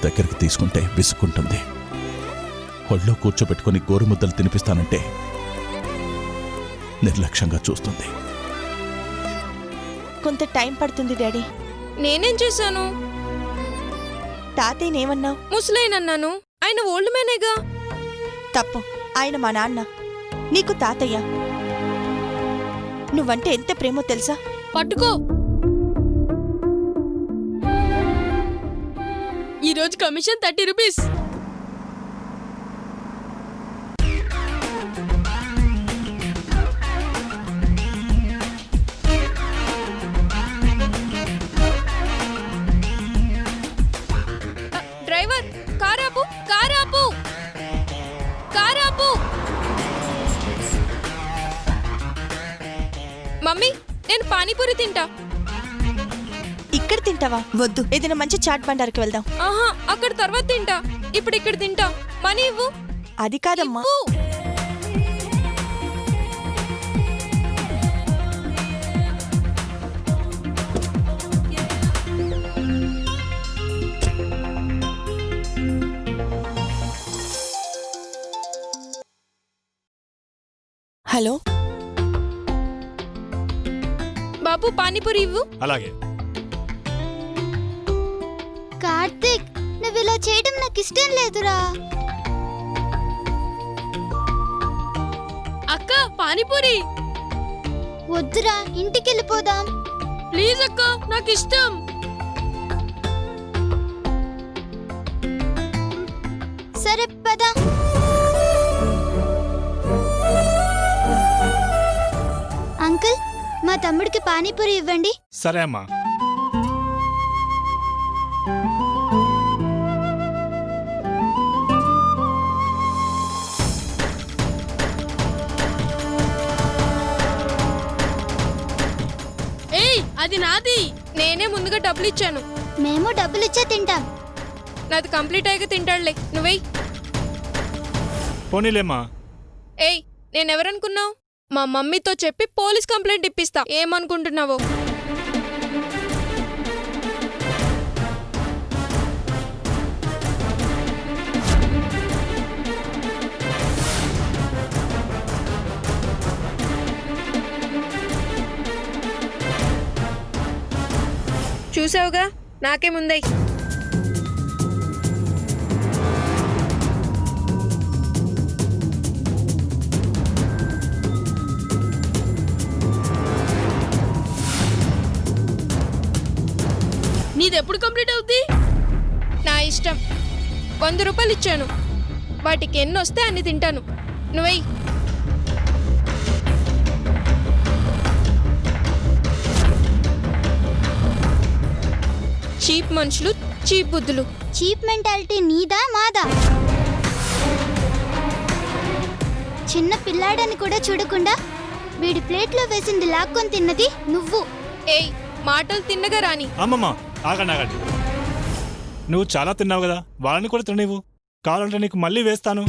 దగ్గరికి తీసుకుంటే విసుక్కుంటుంది. ఒళ్ళో కూర్చోబెట్టుకుని గోరుముద్దలు తినిపిస్తానంటే నిర్లక్ష్యంగా చూస్తుంది. కొంత టైం పడుతుంది డాడీ. నేనేం చేశాను? తాతయ్యనేమన్నావు? ముసలైనన్నాను. ఆయన ఓల్డ్ మ్యానేగా. తప్పు. ఆయన మా నాన్న, నీకు తాతయ్య. నువ్వంటే ఎంత ప్రేమో తెలుసా? పట్టుకో. ఈరోజు కమిషన్ 30 రూపీస్. డ్రైవర్, కారాపు కారాపు కారాపు. మమ్మీ, నేను పానీపూరి తింటా. ఇక్కడ తింటావా? వద్దు, ఏదైనా మంచి చాట్ బండారికి వెళ్దాం. ఆహా, అక్కడ తర్వాత తింటా. ఇప్పుడు ఇక్కడ తింటా. మనీ ఇవ్వు. అది కాదమ్మా. ఇవ్వు. హలో బాబు, పానీపూరి ఇవ్వు. అలాగే. కార్తీక్, నువ్వు ఇలా చేయడం నాకు ఇష్టం లేదురా. అక్క, పానీపూరి. వద్దురా, ఇంటికి వెళ్ళిపోదాం. ప్లీజ్ అక్క, నాకు ఇష్టం. సరే పద. అంకుల్, మా తమ్ముడికి పానీపూరి ఇవ్వండి. సరే అమ్మా. ఏయ్, అది నాది. నేనే ముందుగా డబ్బులు ఇచ్చాను. మేము డబ్బులిచ్చే తింటాం. నాది కంప్లీట్ అయ్యాక తింటాడులే. నువ్వేయ్. పోనీలేమ్మా. ఏయ్, నేనెవరనుకున్నావు? మా మమ్మీతో చెప్పి పోలీస్ కంప్లైంట్ ఇప్పిస్తా. ఏమనుకుంటున్నావో? చూసావుగా, నాకే ముందై. నీదెప్పుడు కంప్లీట్ అవుద్ది? నా ఇష్టం. 100 రూపాయలు ఇచ్చాను. వాటికి ఎన్ని వస్తే అన్ని తింటాను. నువ్వెయ్. చీప్ మనుషులు, చీప్ బుద్ధులు. చీప్ మెంటాలిటీ నీదా మాదా? చిన్న పిల్లాడని కూడా చూడకుండా వీడి ప్లేట్లో వేసింది లాక్కొని తిన్నది నువ్వు. ఏయ్, మాటలు తిన్నగా రాని. అమ్మమ్మ, ఆగండి. నువ్వు చాలా తిన్నావు కదా, వాళ్ళని కూడా తిననివ్వు. కావాలంటే నీకు మళ్ళీ వేస్తాను.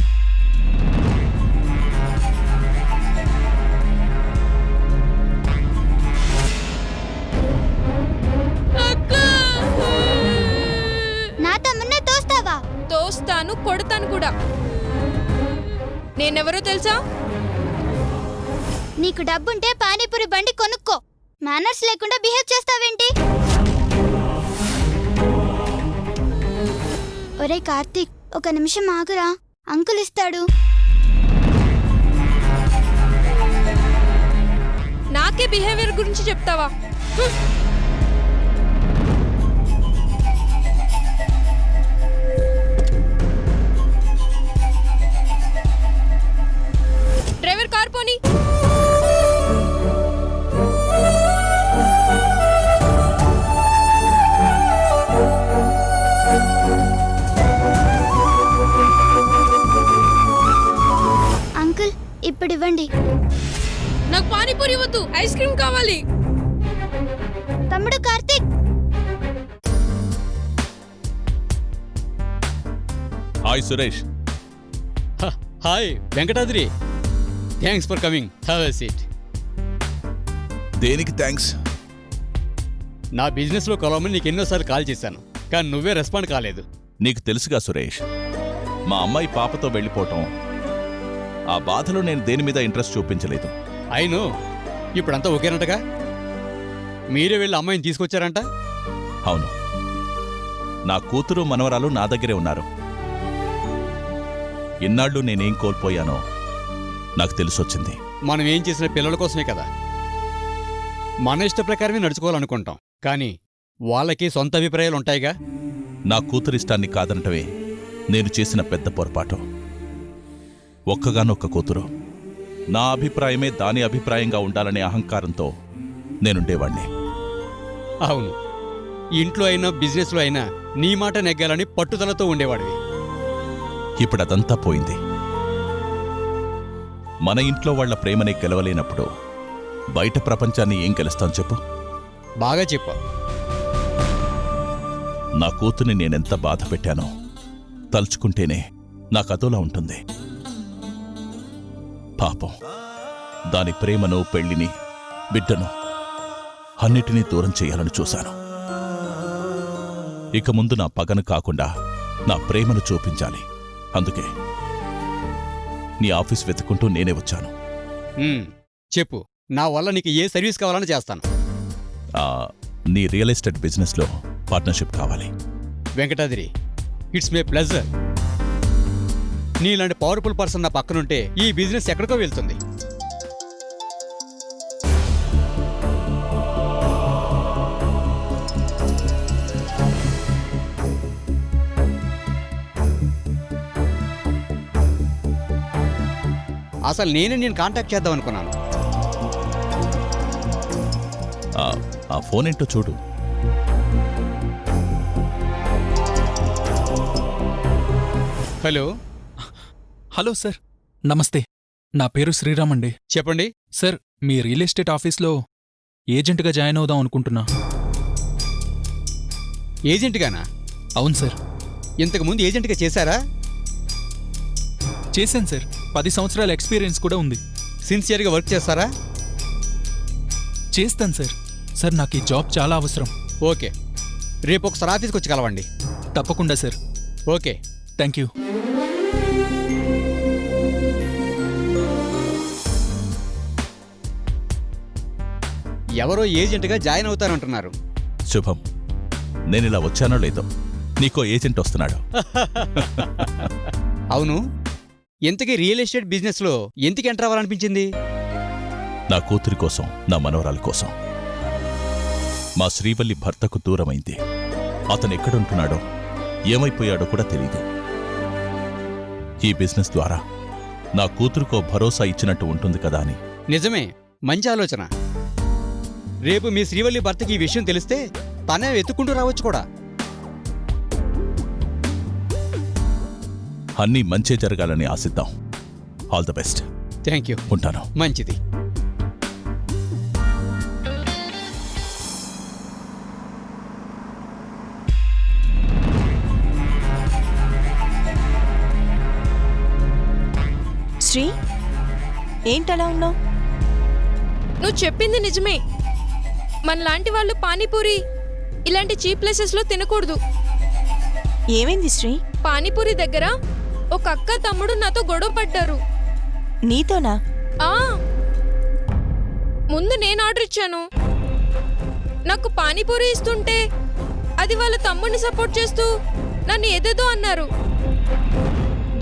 నా తమ్మున్నే తోస్తావా? తోస్తాను, కొడతాను కూడా. నేనెవరో తెలుసా? నీకు డబ్బుంటే పానీపూరి బండి కొనుక్కో. మేనర్స్ లేకుండా బిహేవ్ చేస్తావేంటి? ఒరే కార్తీక్, ఒక నిమిషం ఆగురా. అంకుల్ ఇస్తాడు. నాకే బిహేవియర్ గురించి చెప్తావా? డ్రైవర్, కార్ పోనీ. అంకుల్, ఇప్పుడు ఇవ్వండి. నాకు పానీపూరి వద్దు, ఐస్ క్రీమ్ కావాలి. తమ్ముడు Karthik. Hi Suresh. Hi Venkatadri. Thanks for coming. Have a seat. దేనికి థ్యాంక్స్? నా బిజినెస్లో కలవమని నీకు ఎన్నోసార్లు కాల్ చేశాను, కానీ నువ్వే రెస్పాండ్ కాలేదు. నీకు తెలుసుగా సురేష్, మా అమ్మాయి పాపతో వెళ్ళిపోవటం, ఆ బాధలో నేను దేని మీద ఇంట్రెస్ట్ చూపించలేదు. అయిను ఇప్పుడంతా ఓకేనంటగా? మీరే వెళ్ళి అమ్మాయిని తీసుకొచ్చారంట? అవును, నా కూతురు మనవరాలు నా దగ్గరే ఉన్నారు. ఇన్నాళ్ళు నేనేం కోల్పోయానో నాకు తెలిసొచ్చింది. మనం ఏం చేసిన పిల్లల కోసమే కదా. మన ఇష్ట ప్రకారమే నడుచుకోవాలనుకుంటాం, కానీ వాళ్ళకి సొంత అభిప్రాయాలు ఉంటాయిగా. నా కూతురిష్టాన్ని కాదనటమే నేను చేసిన పెద్ద పొరపాటు. ఒక్కగానొక్క కూతురు, నా అభిప్రాయమే దాని అభిప్రాయంగా ఉండాలనే అహంకారంతో నేనుండేవాణ్ణి. అవును, ఇంట్లో అయినా బిజినెస్లో అయినా నీ మాట నెగ్గాలని పట్టుదలతో ఉండేవాడివి. ఇప్పుడదంతా పోయింది. మన ఇంట్లో వాళ్ల ప్రేమనే గెలవలేనప్పుడు బయట ప్రపంచాన్ని ఏం గెలుస్తాం చెప్పు? బాగా చెప్పావు. నా కూతుర్ని నేనెంత బాధ పెట్టానో తలుచుకుంటేనే నాకదోలా ఉంటుంది. పాపం, దాని ప్రేమను, పెళ్లిని, బిడ్డను అన్నిటినీ దూరం చేయాలని చూశాను. ఇక ముందు నా పగను కాకుండా నా ప్రేమను చూపించాలి. అందుకే నీ ఆఫీస్ వెతుక్కుంటూ నేనే వచ్చాను. చెప్పు, నా వల్ల నీకు ఏ సర్వీస్ కావాలని చేస్తాను. నీ రియల్ ఎస్టేట్ బిజినెస్లో పార్ట్నర్షిప్ కావాలి. Venkatadri, it's May pleasure. నీలాంటి పవర్ఫుల్ పర్సన్ నా పక్కనుంటే ఈ బిజినెస్ ఎక్కడికో వెళ్తుంది. అసలు నేను కాంటాక్ట్ చేద్దాం అనుకున్నాను. ఆ ఫోన్ ఏంటో చూడు. హలో. హలో సార్, నమస్తే. నా పేరు శ్రీరామ్ అండి. చెప్పండి సార్, మీ రియల్ ఎస్టేట్ ఆఫీస్లో ఏజెంట్గా జాయిన్ అవుదాం అనుకుంటున్నా. ఏజెంట్గానా? అవును సార్. ఇంతకుముందు ఏజెంట్గా చేశారా? చేశాను సార్. 10 సంవత్సరాల ఎక్స్పీరియన్స్ కూడా ఉంది. సిన్సియర్గా వర్క్ చేస్తారా? చేస్తాను సార్. సార్, నాకు ఈ జాబ్ చాలా అవసరం. ఓకే, రేపు ఒకసారి ఆఫీస్కి వచ్చి కలవండి. తప్పకుండా సార్. Okay, thank you. ఎవరో ఏజెంట్గా జాయిన్ అవుతారంటున్నారు. శుభం, నేనిలా వచ్చానో లేదో నీకో ఏజెంట్ వస్తున్నాడు. అవును, ఇంతకీ రియల్ ఎస్టేట్ బిజినెస్లో ఎందుకు ఎంటర్ అవ్వాలనిపించింది? నా కూతురి కోసం, నా మనవరాలి కోసం. మా శ్రీవల్లి భర్తకు దూరమైంది. అతను ఎక్కడుంటున్నాడో, ఏమైపోయాడో కూడా తెలీదు. ఈ బిజినెస్ ద్వారా నా కూతురుకో భరోసా ఇచ్చినట్టు ఉంటుంది కదా అని. నిజమే, మంచి ఆలోచన. రేపు మీ శ్రీవల్లి భర్తకి ఈ విషయం తెలిస్తే తనే వెతుక్కుంటూ రావచ్చు కూడా. అన్నీ మంచే జరగాలని ఆశిద్దాం. All the best. Thank you. ఉంటాను. మంచిది. శ్రీ, ఏంటలా ఉన్నావు? నువ్వు చెప్పింది నిజమే. మనలాంటి వాళ్ళు పానీపూరి ఇలాంటి చీప్ ప్లేసెస్లో తినకూడదు. ఏమైంది శ్రీ? పానీపూరి దగ్గర ఒక అక్క తమ్ముడు నాతో గొడవ పడ్డారు. నీతోనా? ఆ, ముందు నేను ఆర్డర్ ఇచ్చాను. నాకు పానీపూరి ఇస్తుంటే అది వాళ్ళ తమ్ముడిని సపోర్ట్ చేస్తూ నన్ను ఏదేదో అన్నారు.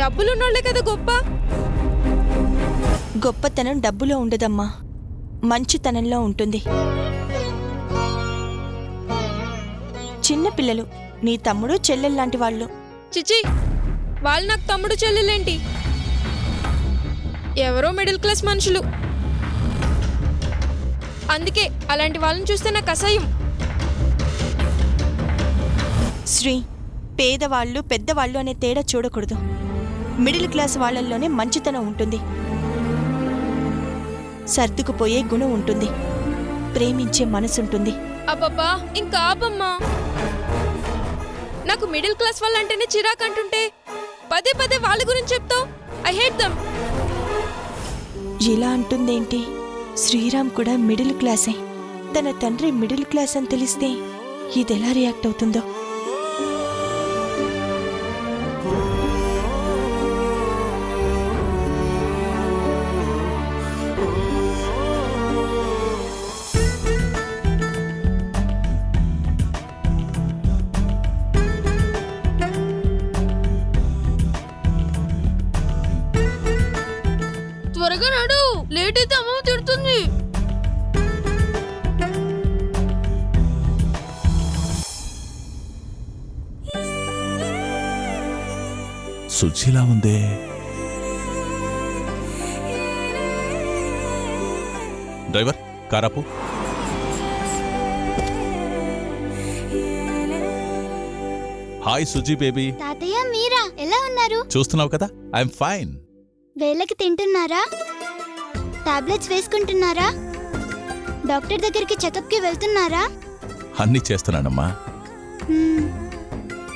డబ్బులున్నోళ్లే కదా గొప్ప. గొప్పతనం డబ్బులో ఉండదమ్మా, మంచితనంలో ఉంటుంది. చిన్నపిల్లలు, నీ తమ్ముడు చెల్లెల్లాంటి వాళ్ళు. చిచి, వాళ్ళు నాకు తమ్ముడు చెల్లెలేంటి? ఎవరో మిడిల్ క్లాస్ మనుషులు. అందుకే అలాంటి వాళ్ళని చూస్తే నాకు అసహ్యం. శ్రీ, పేదవాళ్ళు పెద్దవాళ్ళు అనే తేడా చూడకూడదు. మిడిల్ క్లాస్ వాళ్ళల్లోనే మంచితనం ఉంటుంది, సర్దుకుపోయే గుణం ఉంటుంది, ప్రేమించే మనసుంటుంది. అబ్బబ్బా, ఇంకా ఆపమ్మా. నాకు మిడిల్ క్లాస్ వాళ్ళంటేనే చిరాకు అంటుంటే పదే పదే వాళ్ళ గురించి చెప్తావు. I hate them. ఇలా అంటుందేంటి? శ్రీరామ్ కూడా మిడిల్ క్లాసే. తన తండ్రి మిడిల్ క్లాస్ అని తెలిస్తే ఇదెలా రియాక్ట్ అవుతుందో. త్వరగా నడు, లేట్ అయితే అమ్మ తిడుతుంది. సుచిలా ఉందే. డ్రైవర్ కారాపు. Hi Suji baby. తాతయ్య మీరా ఎలా ఉన్నారు? చూస్తున్నావు కదా, ఐఎమ్ ఫైన్. వేళకి తింటున్నారా? టాబ్లెట్స్ వేసుకుంటున్నారా? డాక్టర్ దగ్గరికి చెకప్కి వెళ్తున్నారా? అన్నీ చేస్తున్నానమ్మా. హ్మ్.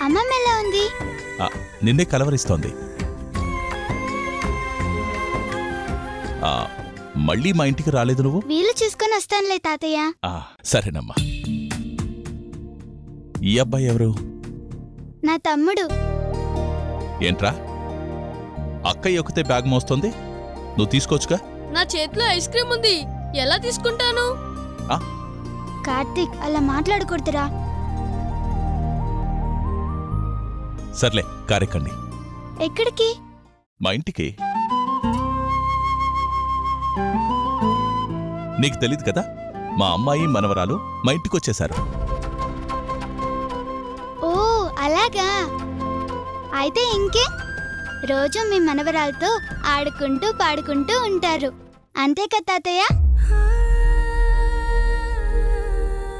అమ్మమ్మ ఎలా ఉంది? ఆ, నిన్నే కలవరిస్తోంది. ఆ, మళ్ళీ మా ఇంటికి రాలేదు నువ్వు? వీలు చూసుకొని వస్తానులే తాతయ్య. ఆ, సరేనమ్మా. ఈ అబ్బాయి ఎవరు? నా తమ్ముడు. ఏంట్రా, అక్కయ్య ఎక్కితే బ్యాగ్ మోస్తోంది, నువ్వు తీసుకోవచ్చుగా? నా చేతిలో ఐస్ క్రీమ్ ఉంది, ఎలా తీసుకుంటాను? కార్తీక్ అలా మాట్లాడకూడదురా. సర్లే, కారెక్కండి. ఎక్కడికి? మా ఇంటికి. నీకు తెలీదు కదా, మా అమ్మాయి మనవరాలు మా ఇంటికొచ్చేశారు. ఓ అలాగా. అయితే ఇంకే రోజు మీ మనవరాలతో ఆడుకుంటూ పాడుకుంటూ ఉంటారు, అంతే కదా తాతయ్య?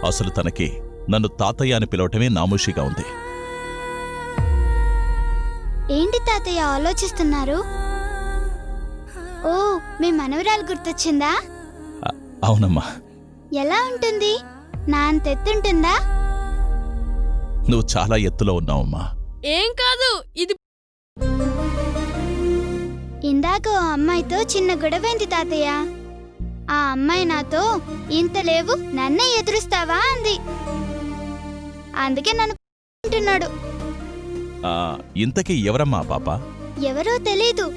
అసలు తనకి నన్ను తాతయ్య అని పిలవటమే నామూషిగా ఉంది. ఏంటి తాతయ్య ఆలోచిస్తున్నారు? ఓ మీ మనవరాలు గుర్తొచ్చిందా? అవునమ్మా. ఎలా ఉంటుంది? నా అంత ఎత్తుంటుందా? నువ్వు చాలా ఎత్తులో ఉన్నావమ్మా. ఏం కాదు, ఇది ఇందాక ఓ అమ్మాయితో చిన్న గొడవైంది తాతయ్య. ఆ అమ్మాయి నాతో ఇంత లేవు నన్నే ఎదురుస్తావా అంది. అందుకే నన్ను అంటున్నాడు. ఆ, ఇంతకీ ఎవరమ్మా ఆ పాప? ఎవరో తెలీదు,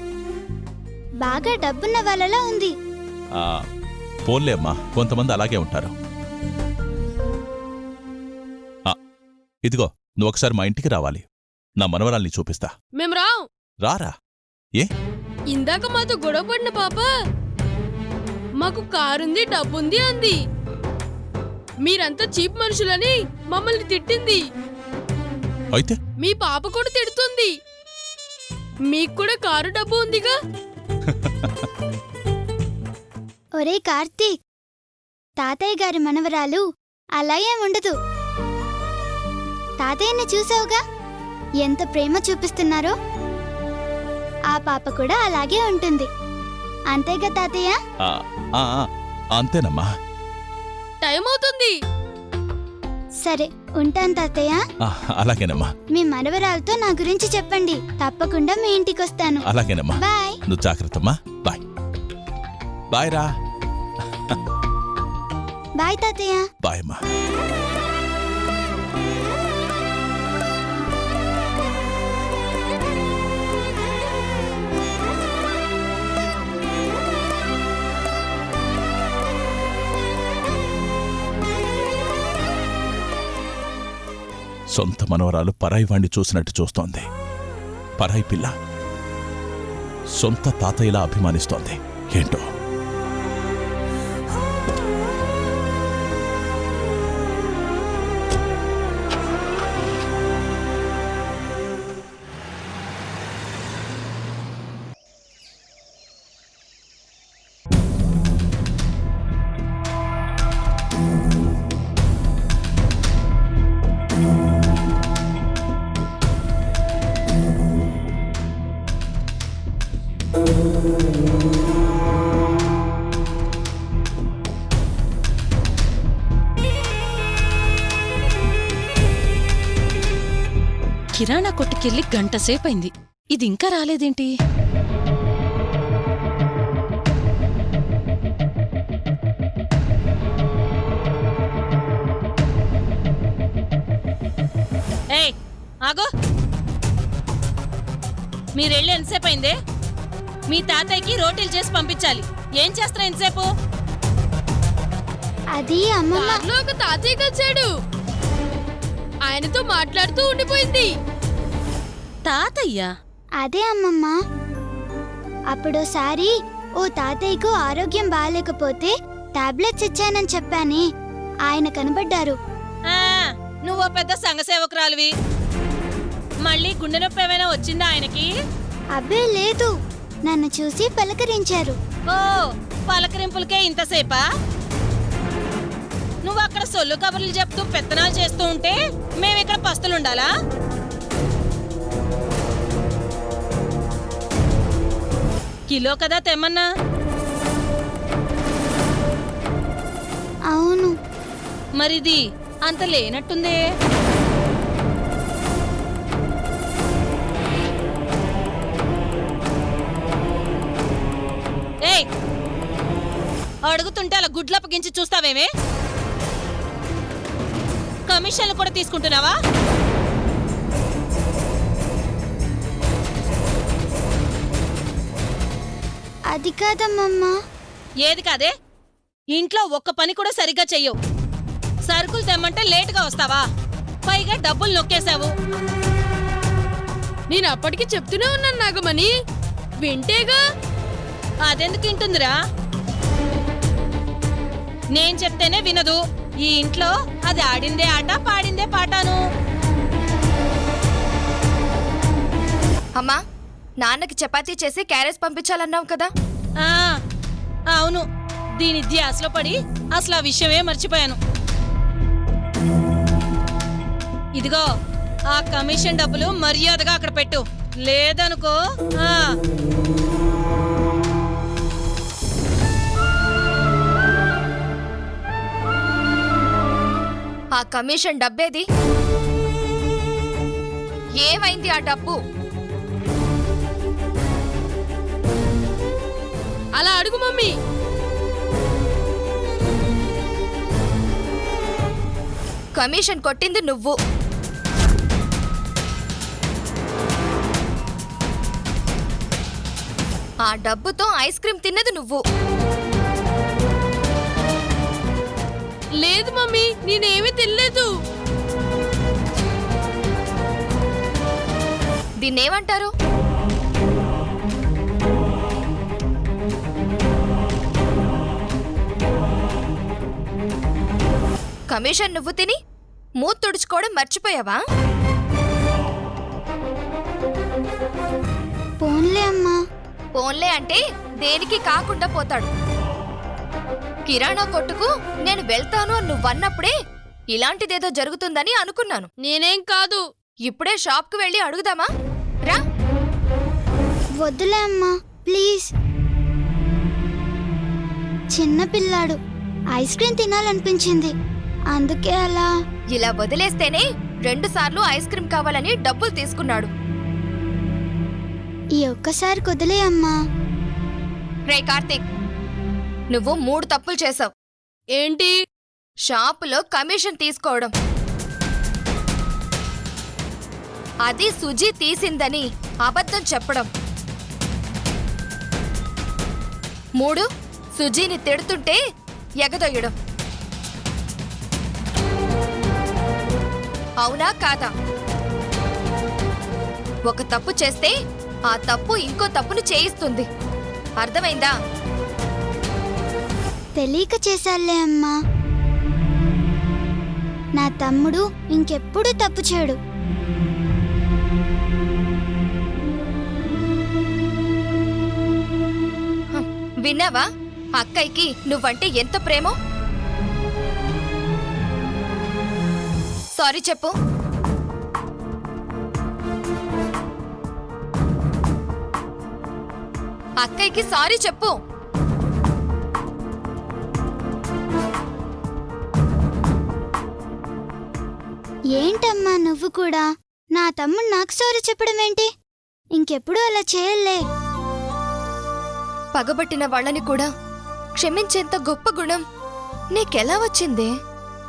బాగా డబ్బున్న వాళ్ళలా ఉంది. ఆ, పోన్లే అమ్మా, కొంతమంది అలాగే ఉంటారు. ఆ, ఇదిగో, నువ్వు ఒకసారి మా ఇంటికి రావాలి. నా మనవరాల్ని చూపిస్తా. మేం రాం. రారా. ఏ? ఇందాక మాతో గొడవ పడిన పాప మాకు కారుంది, డబ్బుంది అంది. మీరంతా చీప్ మనుషులని మమ్మల్ని తిట్టింది. అయితే మీ పాప కూడా తిడుతుంది. మీకు కూడా కారు, డబ్బు ఉందిగా. ఒరే కార్తీక్, తాతయ్య గారి మనవరాలు అలా ఏం ఉండదు. తాతయ్యని చూసావుగా, ఎంత ప్రేమ చూపిస్తున్నారో. ఆ పాప కూడా అలాగే ఉంటుంది, అంతేగా తాతయ్య? ఆ, ఆ, ఆ, అంతేనమ్మా. టైం అవుతుంది. సరే ఉంటాను తాతయ్య. ఆ, అలాగేనమ్మా. మీ మనవరాలతో నా గురించి చెప్పండి, తప్పకుండా మీ ఇంటికి వస్తాను. అలాగేనమ్మా. బాయ్. నువ్వు జాగ్రత్తమ్మా. బాయ్. బాయ్ రా. బాయ్ తాతయ్య. బాయ్ అమ్మా. సొంత మనవరాలు పరాయి వాణ్ణి చూసినట్టు చూస్తోంది. పరాయి పిల్ల సొంత తాతయ్యలా అభిమానిస్తోంది. ఏంటో. కిరాణా కొట్టుకెళ్ళి గంట సేపైంది, ఇది ఇంకా రాలేదేంటి? ఏయ్ ఆగో, మీరెళ్ళి ఎంతసేపు అయిందే? మీ తాతయ్యకి రోటీలు చేసి పంపించాలి. ఏం చేస్తున్నా ఎంతసేపు? అది అమ్మమ్మ. దారిలో ఒక తాతయ్య కలిశాడు, ఆయనతో మాట్లాడుతూ ఉండిపోయింది. తాతయ్య? అదే అమ్మమ్మ, అప్పుడోసారి ఓ తాతయ్యకు ఆరోగ్యం బాగాలేకపోతే టాబ్లెట్స్ ఇచ్చానని చెప్పానే, ఆయన కనబడ్డారు. ఆ, నువ్వో పెద్ద సంఘసేవకురాలివి. మళ్ళీ గుండె నొప్పి ఏమైనా వచ్చిందా ఆయనకి? అబ్బే లేదు, నన్ను చూసి పలకరించారు. ఓ, పలకరింపులకే ఇంతసేపా? నువ్వు అక్కడ సొల్లు కబుర్లు చెప్తూ పెత్తనాలు చేస్తూ ఉంటే మేమిక్కడ పస్తులుండాలా? కిలో కదా తెమ్మన్నా. అవును. మరిది అంత లేనట్టుందే. ఏయ్, అడుగుతుంటే అలా గుడ్లప్పగించి చూస్తావేమే? కమిషన్లు కూడా తీసుకుంటున్నావా? అది కాదమ్మమ్మా. ఏది కాదే? ఇంట్లో ఒక్క పని కూడా సరిగ్గా చెయ్యవు. సరుకులు తెమ్మంటే లేటుగా వస్తావా? పైగా డబ్బులు నొక్కేశావు. నేను అప్పటికి చెప్తూనే ఉన్నాను నాగమణి, వింటేగా. అదెందుకు వింటుందిరా? నేను చెప్తేనే వినదు. ఈ ఇంట్లో అది ఆడిందే ఆట, పాడిందే పాటాను. అమ్మా, నాన్నకి చపాతీ చేసి క్యారెట్స్ పంపించాలన్నావు కదా. ఆ, అవును. దీని ధ్యాసలో పడి అసలు ఆ విషయమే మర్చిపోయాను. ఇదిగో, ఆ కమిషన్ డబ్బులు మర్యాదగా అక్కడ పెట్టు. లేదనుకో ఆ కమిషన్ డబ్బేది? ఏమైంది ఆ డబ్బు? అలా అడుగు మమ్మీ. కమిషన్ కొట్టింది నువ్వు. ఆ డబ్బుతో ఐస్ క్రీమ్ తిన్నది నువ్వు. లేదు మమ్మీ, నేనేమీ తినలేదు. దీన్నేమంటారు? కమిషన్ నువ్వు తిని మూత తుడుచుకోవడం మర్చిపోయావా? పోన్లే అమ్మా. పోన్లే అంటే దేనికి కాకుండా పోతాడు. కిరాణా కొట్టుకు నేను వెళ్తాను అని నువ్వన్నప్పుడే ఇలాంటిదేదో జరుగుతుందని అనుకున్నాను. నేనేం కాదు. ఇప్పుడే షాప్కి వెళ్ళి అడుగుదామా? రా. వద్దులే అమ్మా, ప్లీజ్. చిన్న పిల్లాడు, ఐస్ క్రీమ్ తినాలనిపించింది, అందుకే అలా. ఇలా వదిలేస్తేనే 2 సార్లు ఐస్ క్రీమ్ కావాలని డబ్బులు తీసుకున్నాడు. ఈ ఒక్కసారి వదిలే అమ్మా. రే కార్తీక్, నువ్వు 3 తప్పులు చేసావు. ఏంటి? షాపులో కమిషన్ తీసుకోవడం, అది సుజీ తీసిందని అబద్ధం చెప్పడం, 3 సుజీని తిడుతుంటే ఎగదొయ్యడం. అవునా కాదా? ఒక తప్పు చేస్తే ఆ తప్పు ఇంకో తప్పును చేయిస్తుంది. అర్థమైందా? తెలియక చేశాలే అమ్మా. నా తమ్ముడు ఇంకెప్పుడు తప్పు చేయడు. విన్నావా? అక్కయ్యకి నువ్వంటే ఎంత ప్రేమో. సారీ చెప్పు. అక్కయ్యకి సారీ చెప్పు. ఏంటమ్మా నువ్వు కూడా? నా తమ్ముడు నాకు సారీ చెప్పడం ఏంటి? ఇంకెప్పుడు అలా చేయలే. పగబట్టిన వాళ్ళని కూడా క్షమించేంత గొప్ప గుణం నీకెలా వచ్చిందే?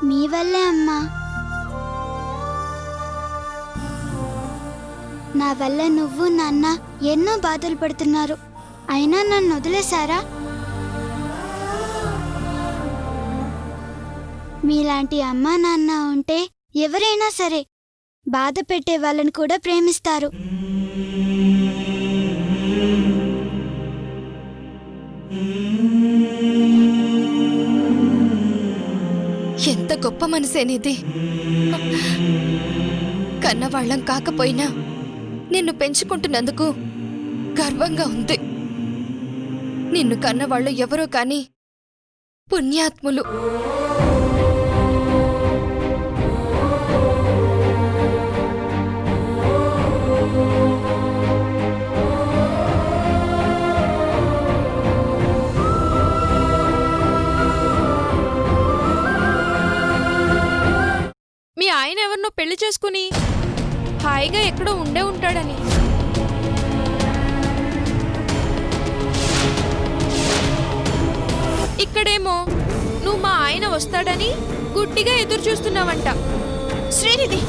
మీ వల్లే అమ్మా. నా వల్ల నువ్వు నాన్న ఎన్నో బాధలు పడుతున్నారు, అయినా నన్ను వదిలేశారా? మీలాంటి అమ్మా నాన్న ఉంటే ఎవరైనా సరే బాధ పెట్టే వాళ్ళని కూడా ప్రేమిస్తారు. గొప్ప మనసేనిది. కన్నవాళ్ళం కాకపోయినా నిన్ను పెంచుకుంటున్నందుకు గర్వంగా ఉంది. నిన్ను కన్నవాళ్ళు ఎవరో కాని పుణ్యాత్ములు. మీ ఆయన ఎవరినో పెళ్లి చేసుకుని హాయిగా ఎక్కడో ఉండే ఉంటాడని. ఇక్కడేమో నువ్వు మా ఆయన వస్తాడని గుడ్డిగా ఎదురు చూస్తున్నావంట. శ్రీనిధి